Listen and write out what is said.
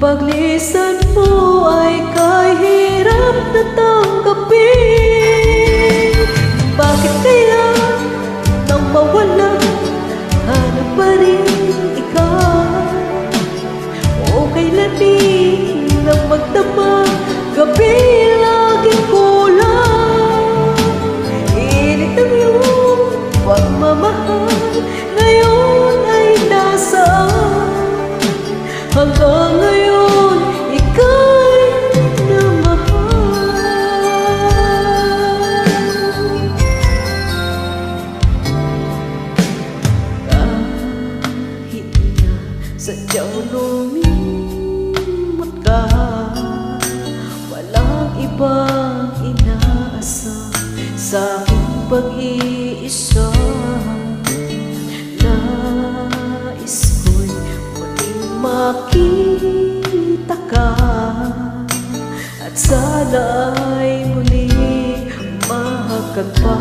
paglisan mo ay kahirap na tanggapin. Bakit kaya nang mawala, hanap pa rin ikaw? O kailan din nang magdama, gabi laging kulang. Init ang iyong pagmamahal, ngayon ay nasaan? Hanggang ngayon, ika'y namahal. Kahit na sadyang lumimot ka, walang ibang inaasam sa aking pag-iisa. Nais ko'y muling makita ka, at sana'y muling mahagkan pa.